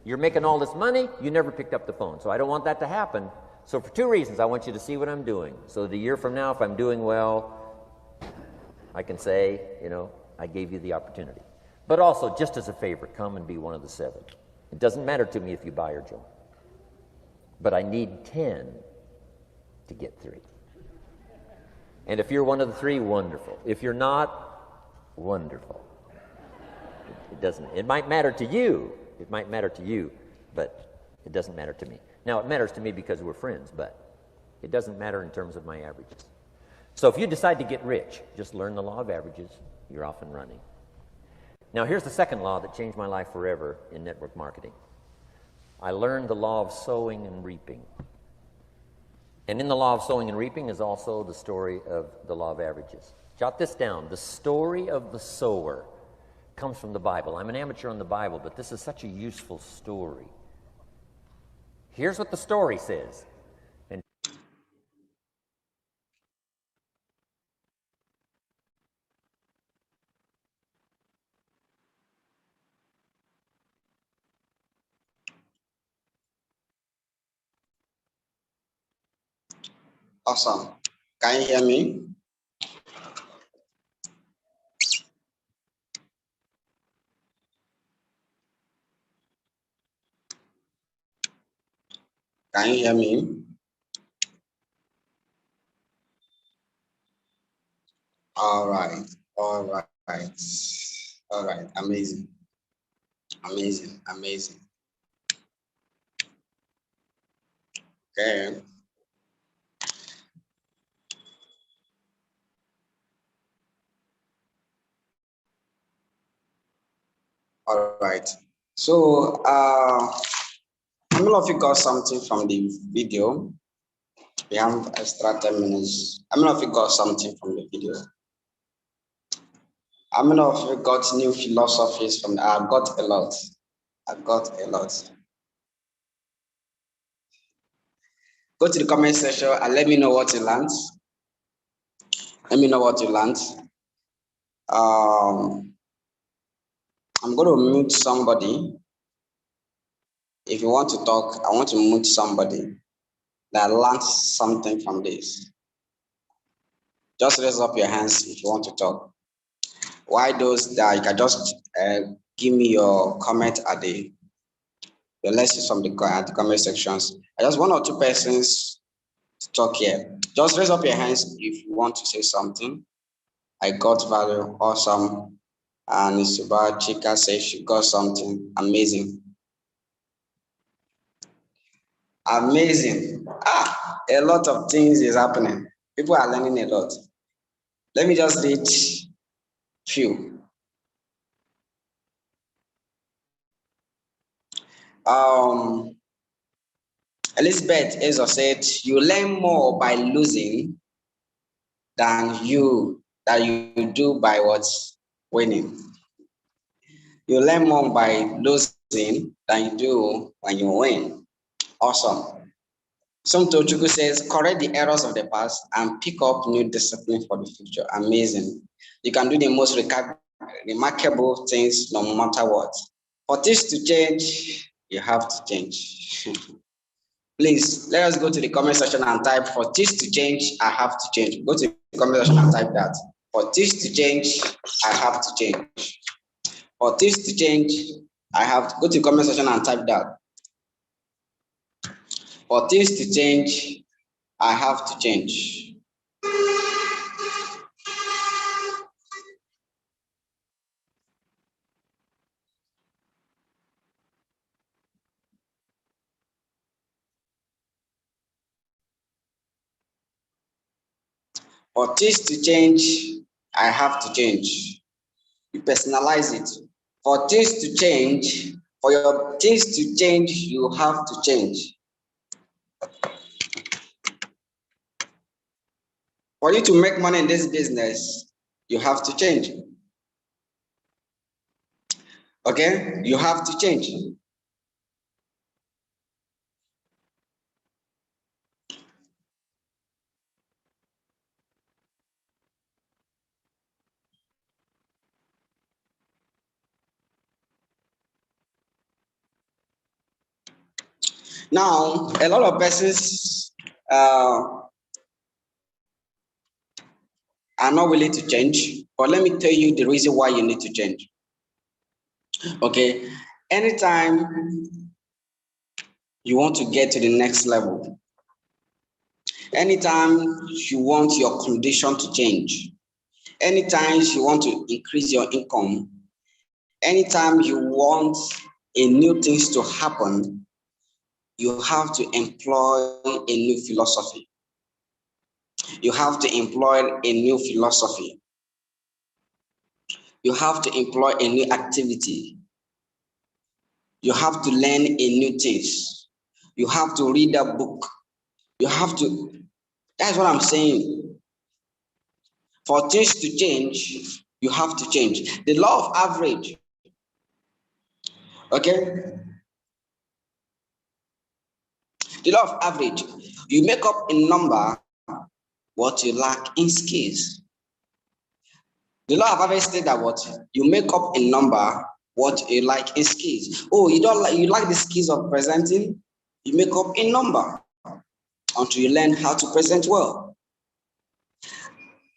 You're making all this money, you never picked up the phone. So I don't want that to happen. So for 2 reasons, I want you to see what I'm doing. So that a year from now, if I'm doing well, I can say, you know, I gave you the opportunity. But also, just as a favor, come and be one of the 7. It doesn't matter to me if you buy or join. But I need 10 to get 3. And if you're one of the 3, wonderful. If you're not, wonderful. It might matter to you. It might matter to you, but it doesn't matter to me. Now, it matters to me because we're friends, but it doesn't matter in terms of my averages. So if you decide to get rich, just learn the law of averages. You're off and running. Now, here's the second law that changed my life forever in network marketing. I learned the law of sowing and reaping. And in the law of sowing and reaping is also the story of the law of averages. Jot this down. The story of the sower comes from the Bible. I'm an amateur on the Bible, but this is such a useful story. Here's what the story says. Awesome. Can you hear me? Can you hear me? All right. All right. All right. Amazing. Amazing. Amazing. Okay. All right. So, how many of you got something from the video? We have extra 10 minutes. How many of you got something from the video? How many of you got new philosophies from? I got a lot. I got a lot. Go to the comment section and let me know what you learned. Let me know what you learned. I'm going to mute somebody. If you want to talk, I want to mute somebody that learned something from this. Just raise up your hands if you want to talk. Why those that you can just give me your comment at the lessons from the comment sections. I just 1 or 2 persons to talk here. Just raise up your hands if you want to say something. I got value, awesome. And Isuba Chika says she got something amazing. Amazing. A lot of things is happening. People are learning a lot. Let me just read few. Elizabeth Ezo said, you learn more by losing than you do by what's winning. You learn more by losing than you do when you win. Awesome. Somto Chuku says, correct the errors of the past and pick up new discipline for the future. Amazing. You can do the most remarkable things no matter what. For things to change, you have to change. Please, let us go to the comment section and type, for things to change, I have to change. Go to the comment section and type that. For things to change, I have to change. For things to change, I have to go to the comment section and type that. For things to change, I have to change. For things to change, I have to change. You personalize it. For things to change, for your things to change, you have to change. For you to make money in this business, you have to change. Okay? You have to change. Now, a lot of persons are not willing to change, but let me tell you the reason why you need to change. Okay, anytime you want to get to the next level, anytime you want your condition to change, anytime you want to increase your income, anytime you want a new things to happen, you have to employ a new philosophy. You have to employ a new philosophy. You have to employ a new activity. You have to learn a new things. You have to read a book. You have to, that's what I'm saying. For things to change, you have to change. The law of average. Okay? The law of average. You make up in number what you lack in skills. The law of average states that what you make up in number what you like in skills. Oh, you like the skills of presenting, you make up in number until you learn how to present well.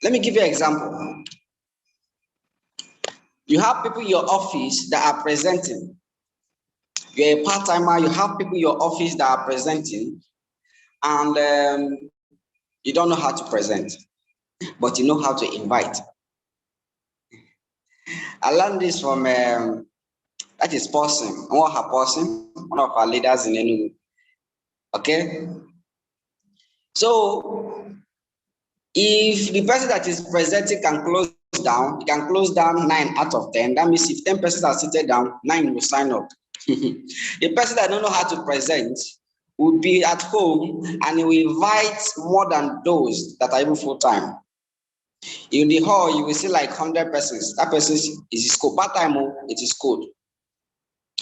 Let me give you an example. You have people in your office that are presenting. You're a part-timer, you have people in your office that are presenting, and you don't know how to present, but you know how to invite. I learned this from that is Paulson, one of our leaders in Enugu. Okay? So, if the person that is presenting can close down, he can close down 9 out of 10. That means if 10 persons are seated down, 9 will sign up. The person that don't know how to present will be at home and he will invite more than those that are even full-time. In the hall, you will see like 100 persons. That person is code. Part-time, it is code.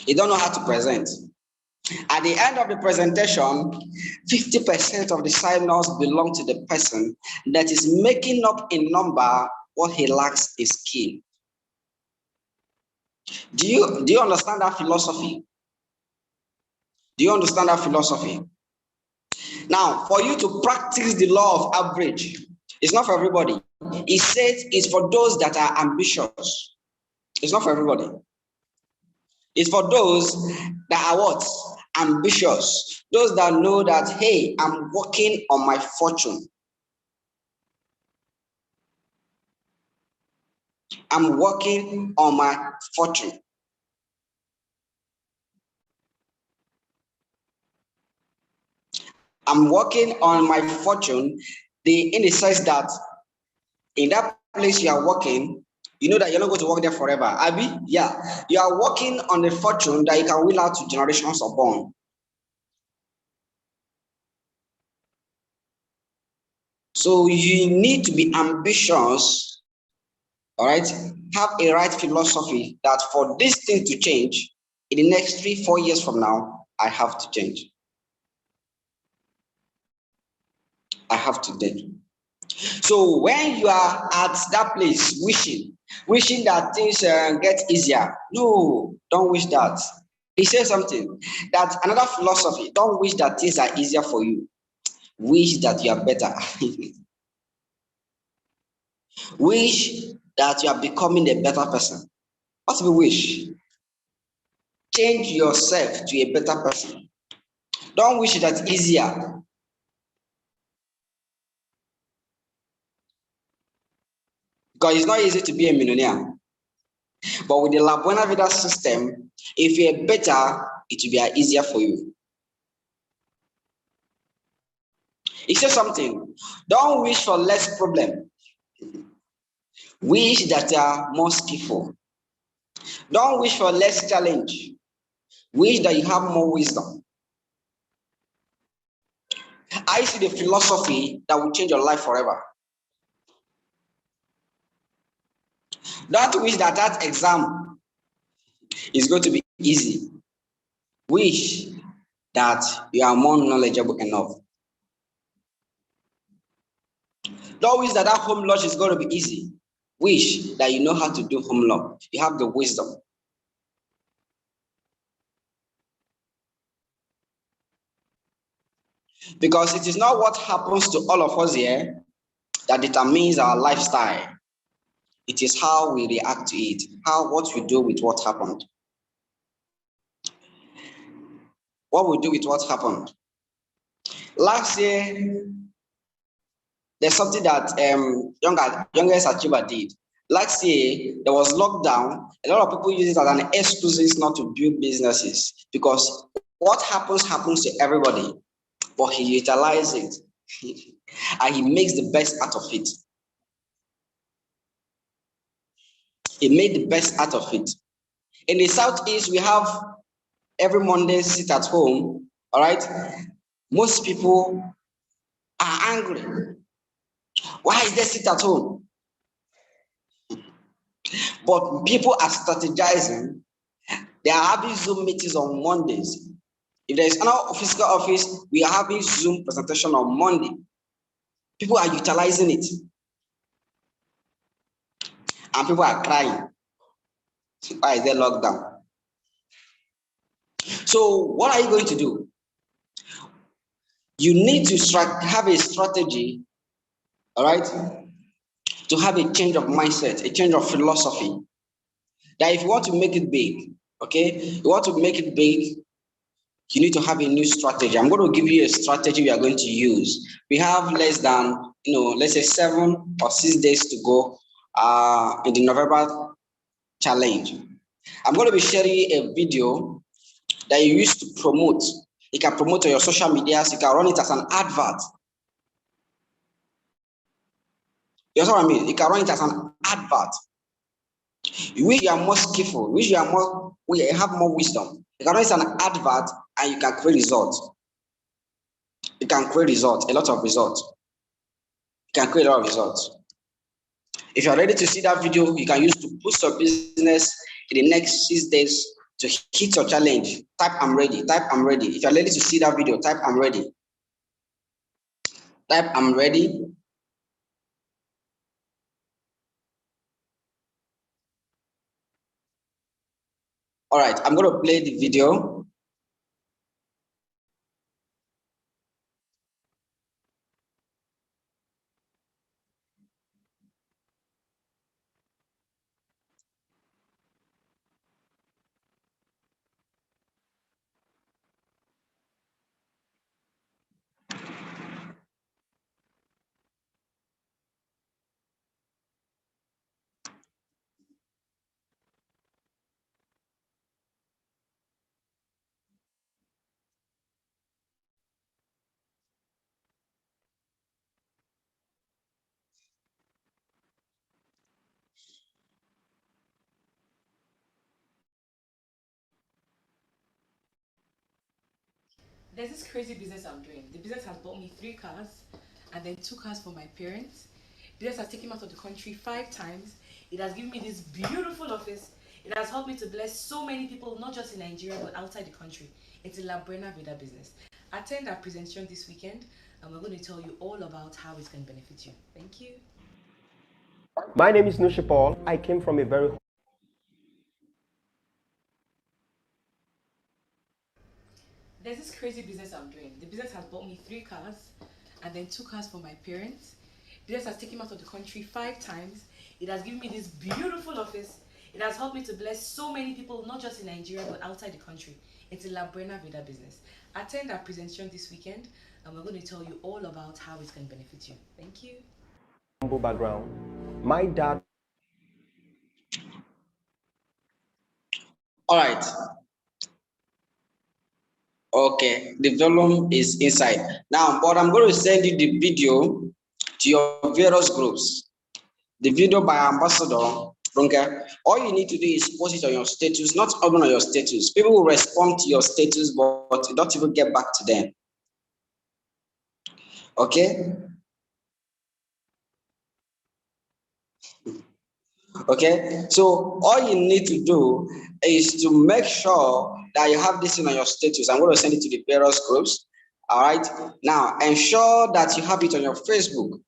He don't know how to present. At the end of the presentation, 50% of the signers belong to the person that is making up in number what he lacks is skill. Do you understand that philosophy? Do you understand that philosophy? Now, for you to practice the law of average, it's not for everybody. It says it's for those that are ambitious. It's not for everybody. It's for those that are what? Ambitious. Those that know that, hey, I'm working on my fortune. I'm working on my fortune. I'm working on my fortune. In the sense that in that place you are working, you know that you're not going to work there forever. Abi? Yeah. You are working on a fortune that you can will out to generations upon. So you need to be ambitious, all right? Have a right philosophy that for this thing to change, in the next 3-4 years from now, I have to change. I have today. So when you are at that place wishing that things get easier, no, don't wish that. He says something, that another philosophy, don't wish that things are easier for you. Wish that you are better. Wish that you are becoming a better person. What do we wish? Change yourself to a better person. Don't wish that easier. Because it's not easy to be a millionaire. But with the La Buena Vida system, if you're better, it will be easier for you. He says something, don't wish for less problem. Wish that you are more skillful. Don't wish for less challenge. Wish that you have more wisdom. I see the philosophy that will change your life forever. Don't wish that that exam is going to be easy. Wish that you are more knowledgeable enough. Don't wish that that home lunch is going to be easy. Wish that you know how to do home lunch. You have the wisdom. Because it is not what happens to all of us here that determines our lifestyle. It is how we react to it, what we do with what happened. What we do with what happened. Last year, there's something that youngest achiever did. Last year, there was lockdown. A lot of people use it as an excuse not to build businesses because what happens to everybody. But he utilizes it and he makes the best out of it. He made the best out of it. In the Southeast, we have every Monday sit at home, all right? Most people are angry. Why is there sit at home? But people are strategizing. They are having Zoom meetings on Mondays. If there is another physical office, we are having Zoom presentation on Monday. People are utilizing it. And people are crying. Why is there lockdown? So what are you going to do? You need to have a strategy, all right, to have a change of mindset, a change of philosophy. That if you want to make it big, okay, you want to make it big, you need to have a new strategy. I'm going to give you a strategy we are going to use. We have less than, let's say 7 or 6 days to go in the November challenge. I'm going to be sharing a video that you used to promote. You can promote on your social medias. You can run it as an advert. You know what I mean? You can run it as an advert. You wish you are more skillful. You wish you have more wisdom. You can run it as an advert and you can create results. You can create results, a lot of results. You can create a lot of results. If you are ready to see that video, you can use to boost your business in the next 6 days to hit your challenge. Type I'm ready. Type I'm ready. If you're ready to see that video, type I'm ready. Type I'm ready. All right, I'm going to play the video. There's this crazy business I'm doing. The business has bought me 3 cars and then 2 cars for my parents. Business has taken me out of the country 5 times. It has given me this beautiful office. It has helped me to bless so many people, not just in Nigeria, but outside the country. It's a La Buena Vida business. Attend our presentation this weekend, and we're going to tell you all about how it's going to benefit you. Thank you. My name is Nusha Paul. I came from a very There's this crazy business I'm doing. The business has bought me 3 cars and then 2 cars for my parents. The business has taken me out of the country 5 times. It has given me this beautiful office. It has helped me to bless so many people, not just in Nigeria, but outside the country. It's a La Buena Vida business. Attend our presentation this weekend, and we're going to tell you all about how it's going to benefit you. Thank you. humble background. My dad All right. Okay, the volume is inside. Now, but I'm going to send you the video to your various groups. The video by Ambassador. Okay. All you need to do is post it on your status, not even on your status. People will respond to your status, but you don't even get back to them. Okay. Okay, so all you need to do is to make sure that you have this thing on your status. I'm going to send it to the various groups. All right, now ensure that you have it on your Facebook.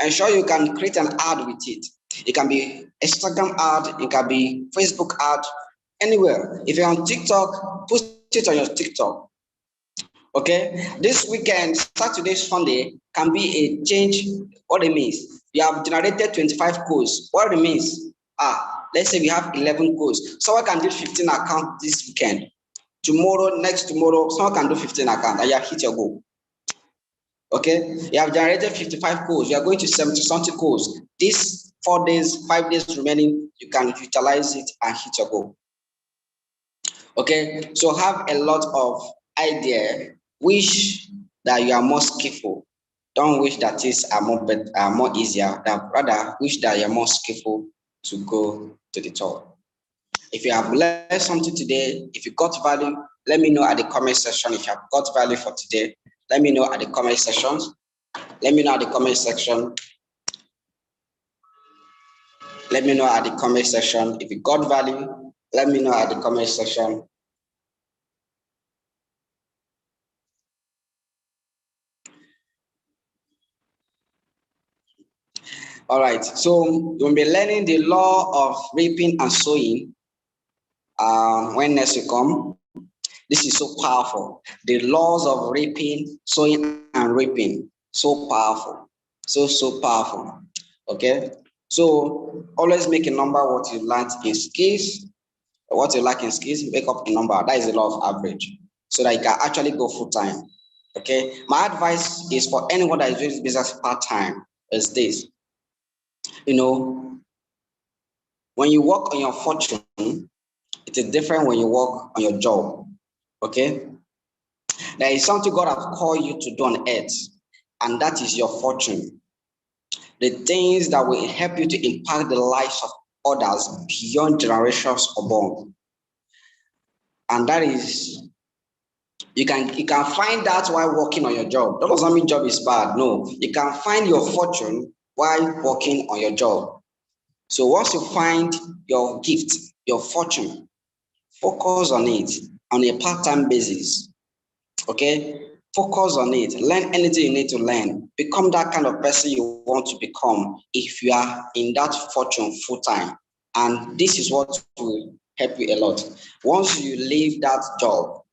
Ensure you can create an ad with it. It can be Instagram ad, it can be Facebook ad, anywhere. If you're on TikTok, post it on your TikTok. Okay, this weekend, Saturday, Sunday can be a change. What it means, you have generated 25 codes. What it means, let's say we have 11 codes. Someone can do 15 accounts this weekend. Tomorrow, next tomorrow, someone can do 15 accounts and you have hit your goal. Okay, you have generated 55 codes. You are going to 70 something codes. These 4 days, 5 days remaining, you can utilize it and hit your goal. Okay, so have a lot of idea. Wish that you are more skillful. Don't wish that things are more easier. That rather wish that you are more skillful to go to the top. If you have learned something today, if you got value, let me know at the comment section. If you have got value for today, let me know at the comment section. Let me know at the comment section. Let me know at the comment section. If you got value, let me know at the comment section. All right, so we'll be learning the law of reaping and sowing when next we come. This is so powerful. The laws of reaping, sowing, and reaping. So powerful. So powerful. Okay. So always make a number what you learned in skills, what you lack in skills, make up a number. That is the law of average. So that you can actually go full time. Okay. My advice is for anyone that is doing this business part-time is this. You know, when you work on your fortune, it is different when you work on your job. Okay, there is something God has called you to do on earth, and that is your fortune. The things that will help you to impact the lives of others beyond generations unborn. And that is, you can find that while working on your job. That doesn't mean job is bad. No, you can find your fortune while working on your job. So once you find your gift, your fortune, focus on it on a part-time basis. Okay, focus on it. Learn anything you need to learn. Become that kind of person you want to become if you are in that fortune full-time. And this is what will help you a lot. Once you leave that job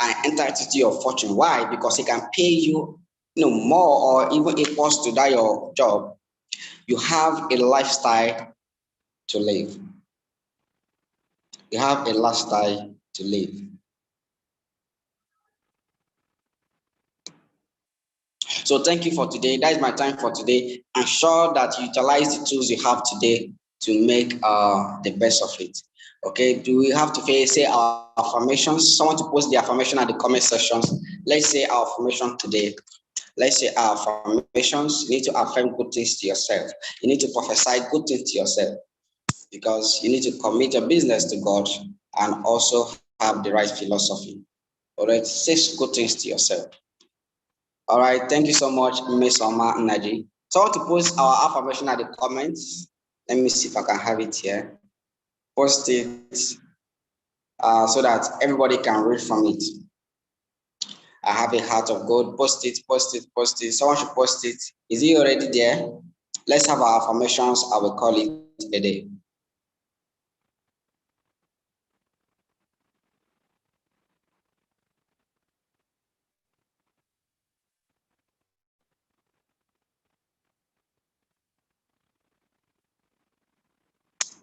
and enter into your fortune, why? Because it can pay you, more or even equals to that your job. You have a lifestyle to live. You have a lifestyle to live. So thank you for today. That is my time for today. I'm sure that you utilize the tools you have today to make the best of it. Okay, do we have to say our affirmations? Someone to post the affirmation at the comment sections. Let's say our affirmation today. Let's say our affirmations. You need to affirm good things to yourself. You need to prophesy good things to yourself because you need to commit your business to God and also have the right philosophy. All right, say good things to yourself. All right, thank you so much, Miss Oma Naji. So I want to post our affirmation at the comments. Let me see if I can have it here. Post it so that everybody can read from it. I have a heart of gold. Post it, post it, post it. Someone should post it. Is he already there? Let's have our affirmations. I will call it a day.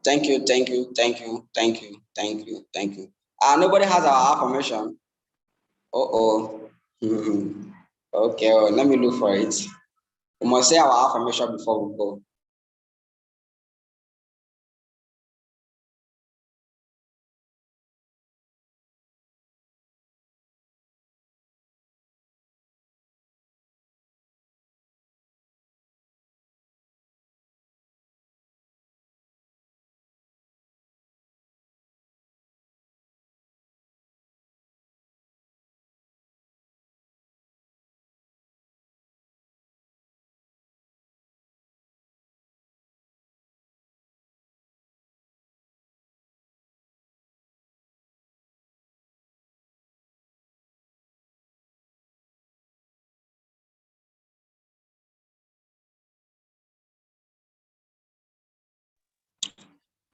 Thank you, thank you, thank you, thank you, thank you, thank you. Nobody has our affirmation. Uh-oh. Okay, well, let me look for it. We must say our affirmation before we go.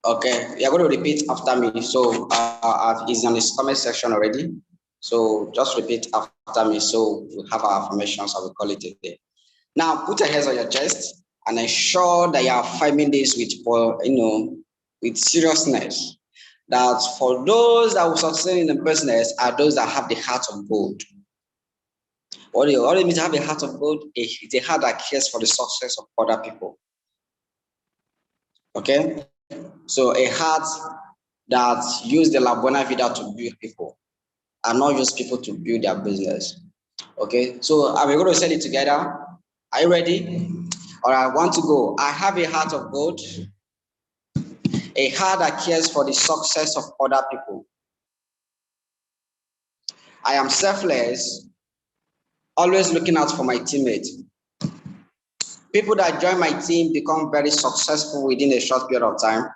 Okay, you're going to repeat after me. So it's on the comment section already. So just repeat after me. So we have our affirmations. I will call it a day. Now put your hands on your chest and ensure that you are affirming this with, with seriousness. That for those that will succeed in the business are those that have the heart of gold. What do you mean to have a heart of gold? It's a heart that cares for the success of other people. Okay, so a heart that use the La Buena Vida to build people and not use people to build their business. Okay, so are we going to say it together? Are you ready? All right, I want to go. I have a heart of gold, a heart that cares for the success of other people. I am selfless, always looking out for my teammates. People that join my team become very successful within a short period of time.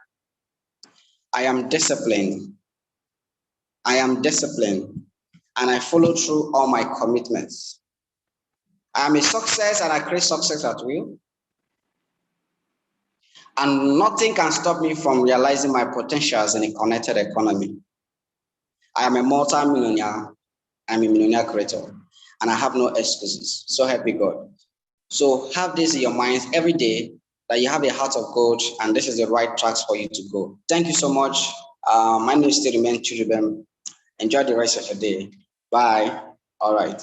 I am disciplined. I am disciplined, and I follow through all my commitments. I am a success, and I create success at will. And nothing can stop me from realizing my potentials in a connected economy. I am a multi-millionaire. I'm a millionaire creator, and I have no excuses. So help me God. So have this in your minds every day, that you have a heart of gold, and this is the right tracks for you to go. Thank you so much. My name is still remains Chidubem. Enjoy the rest of your day. Bye. All right.